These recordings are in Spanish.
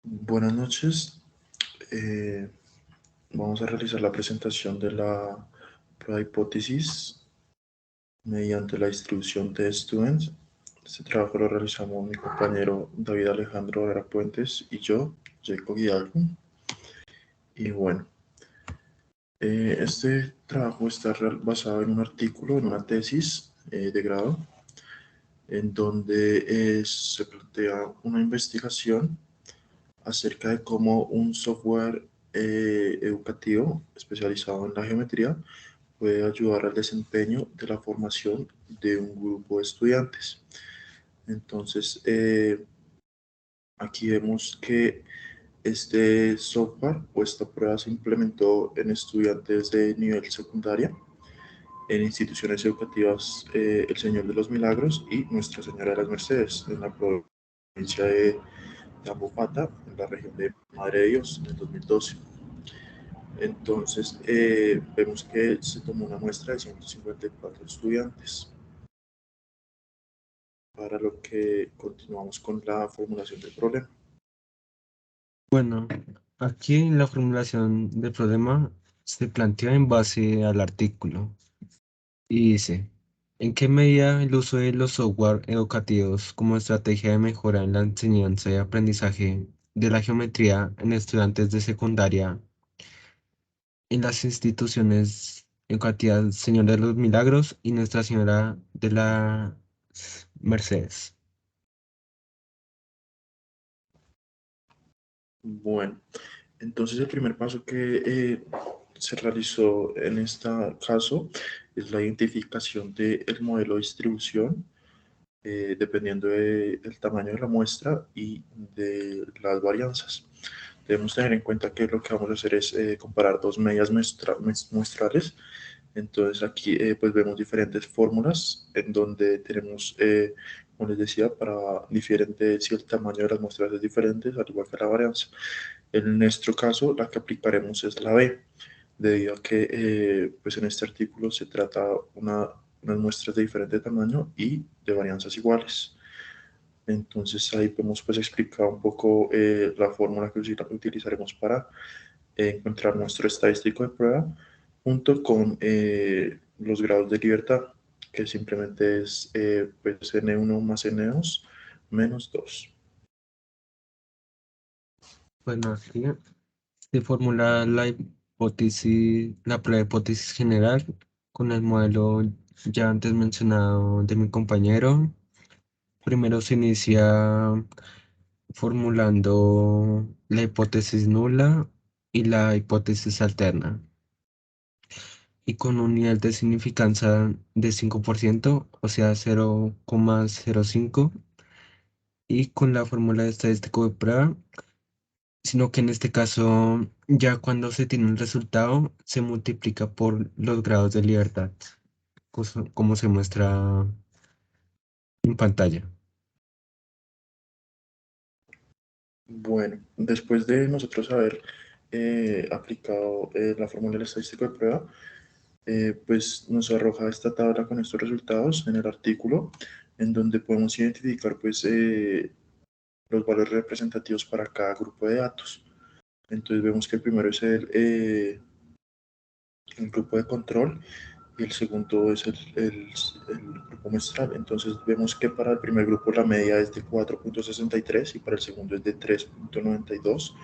Buenas noches. Eh, Vamos a realizar la presentación de la prueba de hipótesis mediante la distribución de students. Este trabajo lo realizamos mi compañero David Alejandro Vera Puentes y yo, Jacob Hidalgo. Y bueno, este trabajo está basado en un artículo, en una tesis de grado, en donde se plantea una investigación acerca de cómo un software educativo especializado en la geometría puede ayudar al desempeño de la formación de un grupo de estudiantes. Entonces, aquí vemos que este software o esta prueba se implementó en estudiantes de nivel secundaria, en instituciones educativas El Señor de los Milagros y Nuestra Señora de las Mercedes, en la provincia de Ambopata, en la región de Madre de Dios, en el 2012. Entonces, vemos que se tomó una muestra de 154 estudiantes, para lo que continuamos con la formulación del problema. Bueno, aquí la formulación del problema se plantea en base al artículo y dice, ¿en qué medida el uso de los software educativos como estrategia de mejora en la enseñanza y aprendizaje de la geometría en estudiantes de secundaria en las instituciones educativas Señor de los Milagros y Nuestra Señora de las Mercedes? Bueno, entonces el primer paso que se realizó en este caso es la identificación del modelo de distribución, dependiendo del tamaño de la muestra y de las varianzas. Debemos tener en cuenta que lo que vamos a hacer es comparar dos medias muestrales. Entonces aquí pues vemos diferentes fórmulas en donde tenemos, como les decía, para diferente, si el tamaño de las muestras es diferente, al igual que la varianza. En nuestro caso, la que aplicaremos es la B, debido a que pues en este artículo se trata unas muestras de diferente tamaño y de varianzas iguales. Entonces ahí podemos pues explicar un poco la fórmula que utilizaremos para encontrar nuestro estadístico de prueba junto con los grados de libertad, que simplemente es pues N1 más N2 menos 2. Bueno, aquí se formula la hipótesis, la prueba de hipótesis general con el modelo ya antes mencionado de mi compañero. Primero se inicia formulando la hipótesis nula y la hipótesis alterna. Y con un nivel de significancia de 5%, o sea, 0,05, y con la fórmula de estadístico de prueba, sino que en este caso, ya cuando se tiene un resultado, se multiplica por los grados de libertad, como se muestra en pantalla. Bueno, después de nosotros haber aplicado la fórmula del estadístico de prueba, pues nos arroja esta tabla con estos resultados en el artículo, en donde podemos identificar pues los valores representativos para cada grupo de datos. Entonces vemos que el primero es el grupo de control y el segundo es el grupo muestral. Entonces vemos que para el primer grupo la media es de 4,63 y para el segundo es de 3,92.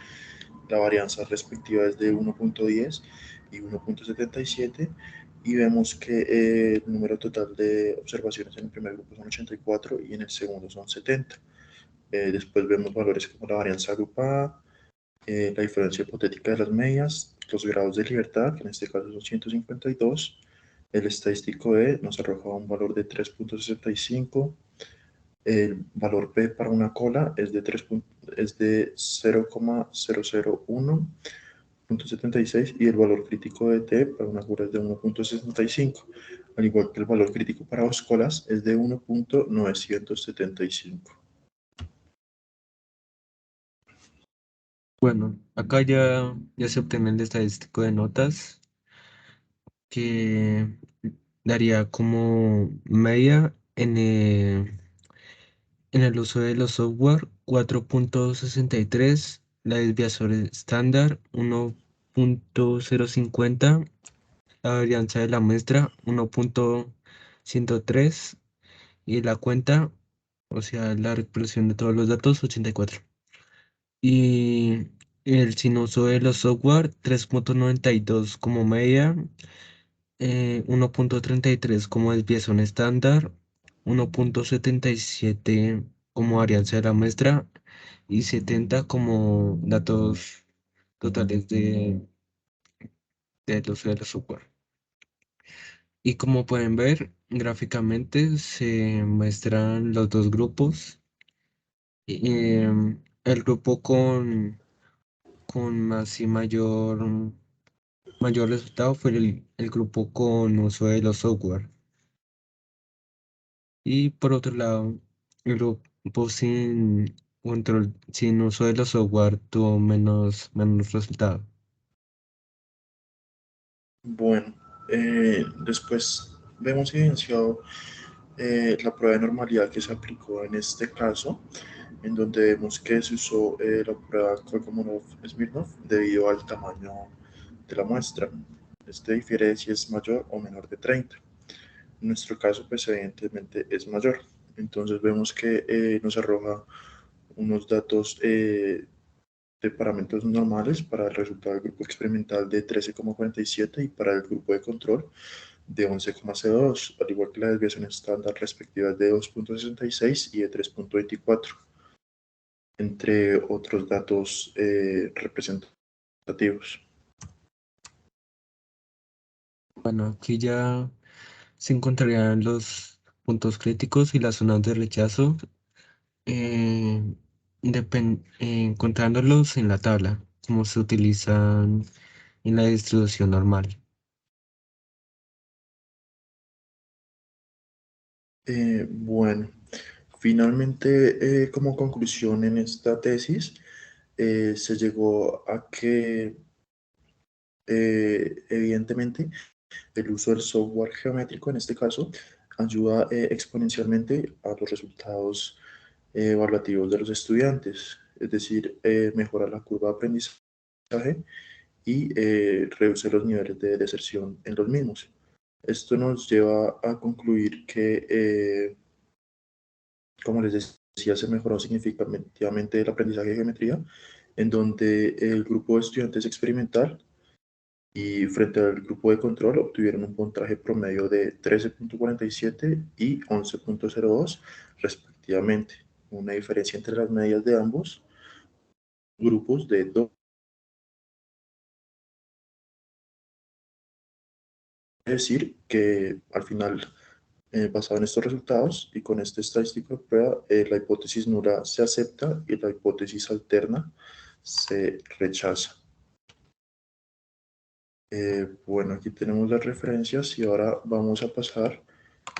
La varianza respectiva es de 1,10 y 1,77 y vemos que el número total de observaciones en el primer grupo son 84 y en el segundo son 70. Después vemos valores como la varianza agrupada, la diferencia hipotética de las medias, los grados de libertad, que en este caso son 152. El estadístico E nos arroja un valor de 3,65. El valor P para una cola es de, 3, es de 0,001.76 y el valor crítico de T para una cola es de 1,65, al igual que el valor crítico para dos colas es de 1,975. Bueno, acá ya se obtiene el estadístico de notas que daría como media en el uso de los software 4,63 la desviación estándar 1.050, la varianza de la muestra 1.103 y la cuenta, o sea, la recopilación de todos los datos 84. Y el sin uso de los software 3.92 como media, 1.33 como desviación estándar, 1.77 como varianza de la muestra y 70 como datos totales del uso de los software. Y como pueden ver, gráficamente se muestran los dos grupos. El grupo con más y mayor resultado fue el grupo con uso de los software. Y por otro lado, el grupo sin control, sin uso de los software tuvo menos resultado. Bueno, después vemos evidenciado la prueba de normalidad que se aplicó en este caso, en donde vemos que se usó la prueba Kolmogorov-Smirnov debido al tamaño de la muestra. Este difiere de si es mayor o menor de 30. En nuestro caso, pues evidentemente es mayor. Entonces vemos que nos arroja unos datos de parámetros normales para el resultado del grupo experimental de 13,47 y para el grupo de control de 11,02, al igual que la desviación estándar respectivas de 2,66 y de 3,24, entre otros datos representativos. Bueno, aquí ya se encontrarían los puntos críticos y las zonas de rechazo, eh, encontrándolos en la tabla, como se utilizan en la distribución normal. Bueno, finalmente, como conclusión en esta tesis, se llegó a que evidentemente el uso del software geométrico en este caso ayuda exponencialmente a los resultados evaluativos de los estudiantes, es decir, mejora la curva de aprendizaje y reduce los niveles de deserción en los mismos. Esto nos lleva a concluir que, como les decía, se mejoró significativamente el aprendizaje de geometría, en donde el grupo de estudiantes experimental y frente al grupo de control obtuvieron un puntaje promedio de 13,47 y 11,02 respectivamente, una diferencia entre las medias de ambos grupos de 2. Es decir, que al final, basado en estos resultados y con este estadístico de prueba, la hipótesis nula se acepta y la hipótesis alterna se rechaza. Bueno, aquí tenemos las referencias y ahora vamos a pasar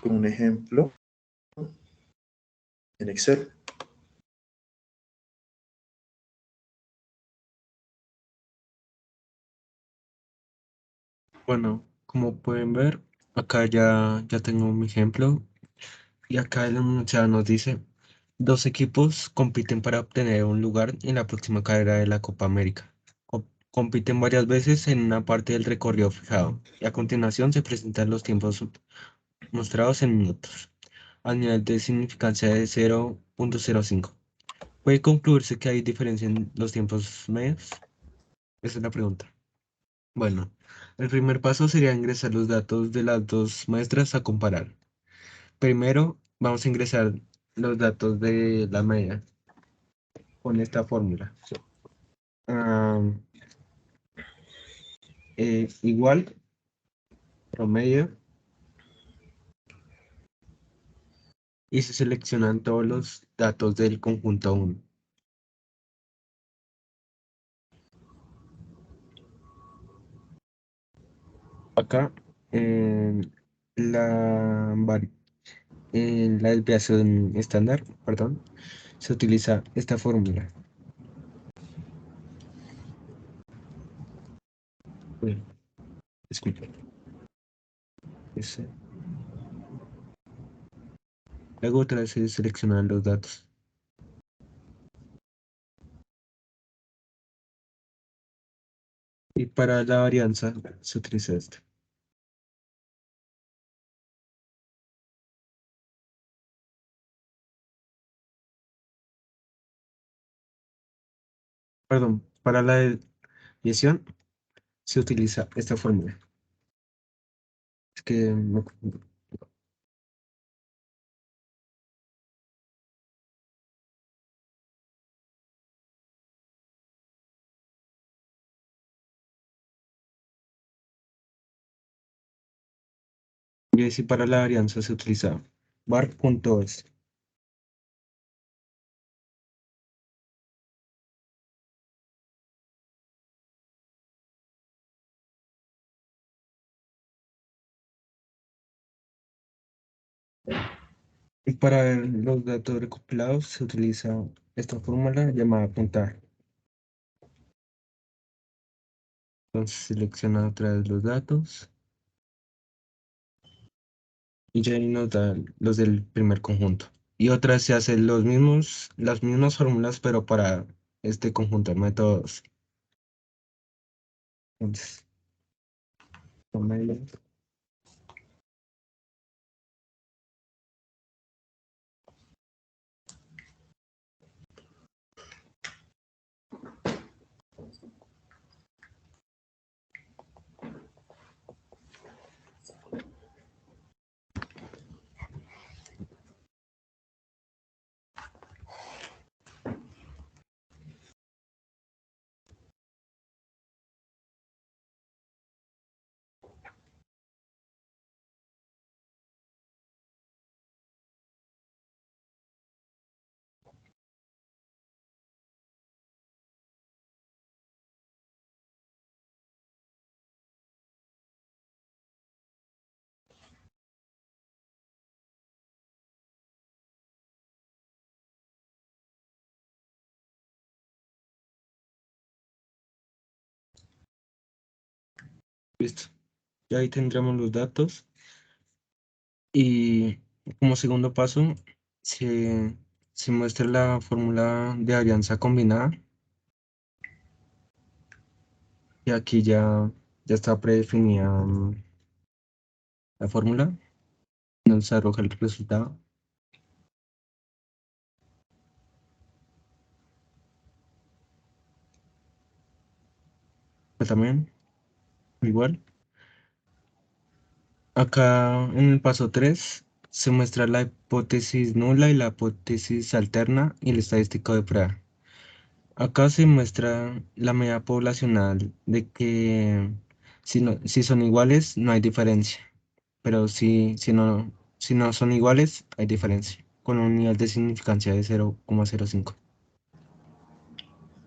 con un ejemplo en Excel. Bueno, como pueden ver, acá ya tengo mi ejemplo y acá el enunciado nos dice, dos equipos compiten para obtener un lugar en la próxima carrera de la Copa América. Compiten varias veces en una parte del recorrido fijado y a continuación se presentan los tiempos mostrados en minutos, al nivel de significancia de 0.05. ¿Puede concluirse que hay diferencia en los tiempos medios? Esa es la pregunta. Bueno, el primer paso sería ingresar los datos de las dos muestras a comparar. Primero, vamos a ingresar los datos de la media con esta fórmula. Ah, igual, promedio, y se seleccionan todos los datos del conjunto 1. Acá, en en la desviación estándar, perdón, se utiliza esta fórmula. Uy, disculpe. Ese. Luego otra vez se seleccionan los datos. Y para la varianza se utiliza esto. Perdón, para la desviación se utiliza esta fórmula. Es que me confundo. Y así para la varianza se utiliza var.es. Y para ver los datos recopilados se utiliza esta fórmula llamada puntaje. Entonces selecciona otra vez los datos y ya ahí nos da los del primer conjunto. Y otra vez se hacen las mismas fórmulas, pero para este conjunto de métodos. Entonces, tomémoslo. Listo. Ya ahí tendremos los datos. Y como segundo paso, se, se muestra la fórmula de alianza combinada. Y aquí ya está predefinida la fórmula. Nos arroja el resultado. Pues también, igual. Acá en el paso 3 se muestra la hipótesis nula y la hipótesis alterna y el estadístico de prueba. Acá se muestra la medida poblacional de que si son iguales no hay diferencia, pero si no son iguales hay diferencia, con un nivel de significancia de 0,05.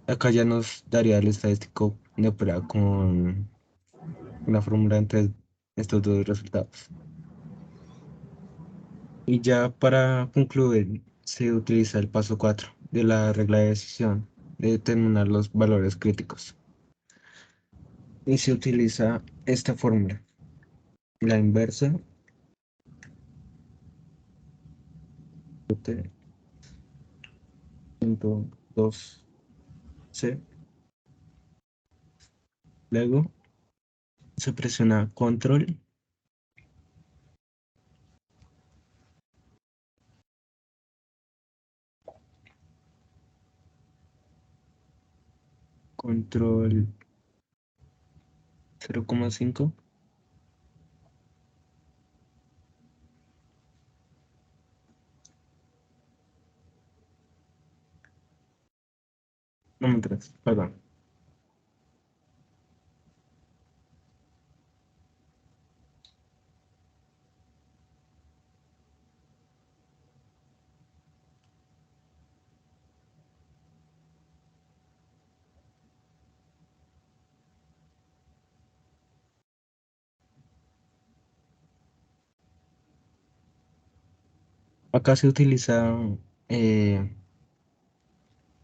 Acá ya nos daría el estadístico de prueba con la fórmula entre estos dos resultados. Y ya para concluir, se utiliza el paso 4 de la regla de decisión de determinar los valores críticos. Y se utiliza esta fórmula, la inversa de punto 2c. Luego se presiona control 0,5. No me entras, perdón. Acá eh,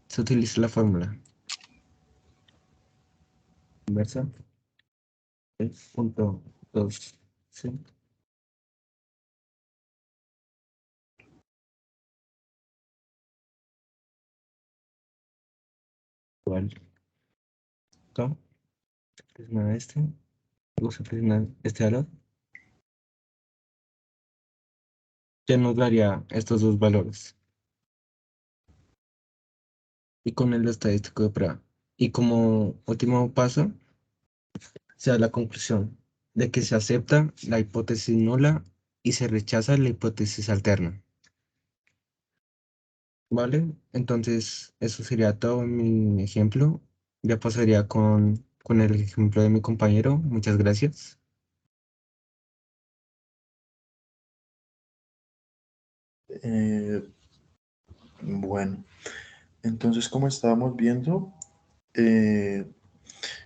se utiliza la fórmula inversa de punto 2c igual acá. Presiona este. Luego se presiona este valor. Ya nos daría estos dos valores. Y con el estadístico de prueba. Y como último paso, se da la conclusión de que se acepta la hipótesis nula y se rechaza la hipótesis alterna. ¿Vale? Entonces, eso sería todo en mi ejemplo. Ya pasaría con el ejemplo de mi compañero. Muchas gracias. Bueno, entonces como estábamos viendo, eh,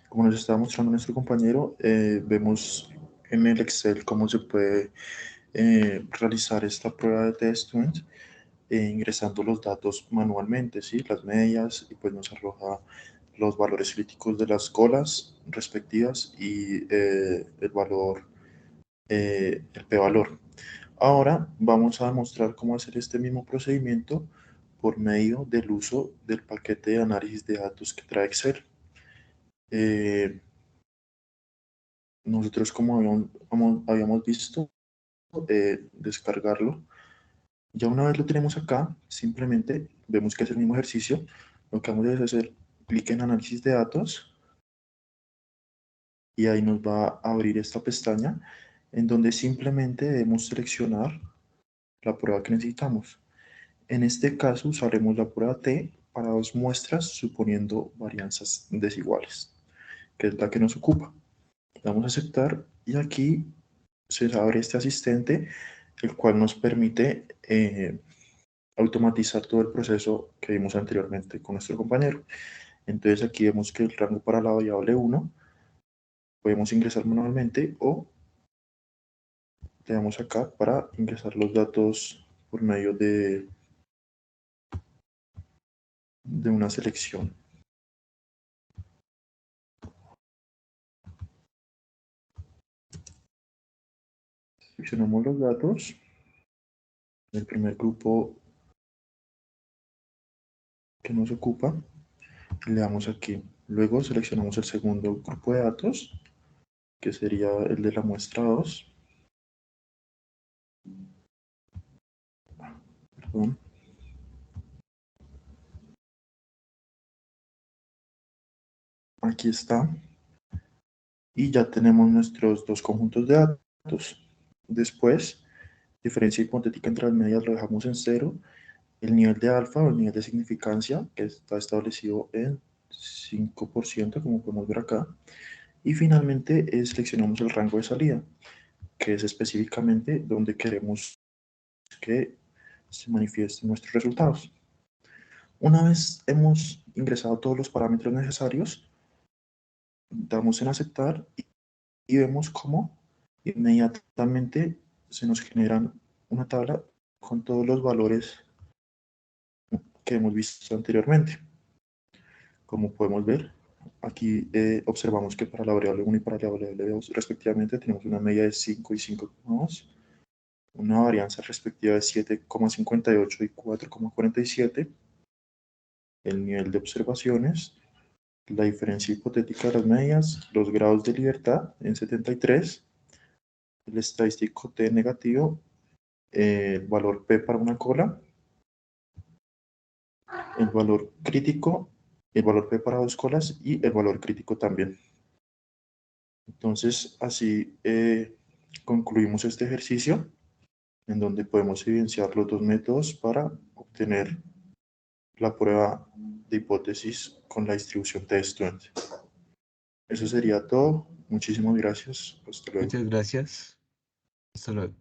como nos estaba mostrando nuestro compañero, vemos en el Excel cómo se puede realizar esta prueba de test student ingresando los datos manualmente, ¿sí? Las medias, y pues nos arroja los valores críticos de las colas respectivas y el valor, el p-valor. Ahora vamos a mostrar cómo hacer este mismo procedimiento por medio del uso del paquete de análisis de datos que trae Excel. Nosotros, como habíamos visto, descargarlo. Ya una vez lo tenemos acá, simplemente vemos que es el mismo ejercicio. Lo que vamos a hacer clic en análisis de datos y ahí nos va a abrir esta pestaña en donde simplemente debemos seleccionar la prueba que necesitamos. En este caso usaremos la prueba T para dos muestras suponiendo varianzas desiguales, que es la que nos ocupa. Damos a aceptar y aquí se abre este asistente, el cual nos permite automatizar todo el proceso que vimos anteriormente con nuestro compañero. Entonces aquí vemos que el rango para la variable 1 podemos ingresar manualmente o le damos acá para ingresar los datos por medio de una selección. Seleccionamos los datos del primer grupo que nos ocupa y le damos aquí. Luego seleccionamos el segundo grupo de datos, que sería el de la muestra 2. Perdón. Aquí está. Y ya tenemos nuestros dos conjuntos de datos. Después, diferencia hipotética entre las medias lo dejamos en 0. El nivel de alfa o el nivel de significancia, que está establecido en 5%, como podemos ver acá. Y finalmente seleccionamos el rango de salida, que es específicamente donde queremos que se manifiesten nuestros resultados. Una vez hemos ingresado todos los parámetros necesarios, damos en aceptar y vemos cómo inmediatamente se nos generan una tabla con todos los valores que hemos visto anteriormente. Como podemos ver, aquí observamos que para la variable 1 y para la variable 2 respectivamente tenemos una media de 5 y 5,2, una varianza respectiva de 7,58 y 4,47, el nivel de observaciones, la diferencia hipotética de las medias, los grados de libertad en 73, el estadístico T negativo, el valor P para una cola, el valor crítico, el valor P para dos colas y el valor crítico también. Entonces, así concluimos este ejercicio en donde podemos evidenciar los dos métodos para obtener la prueba de hipótesis con la distribución T-Student. Eso sería todo. Muchísimas gracias. Hasta luego. Muchas gracias. Hasta luego.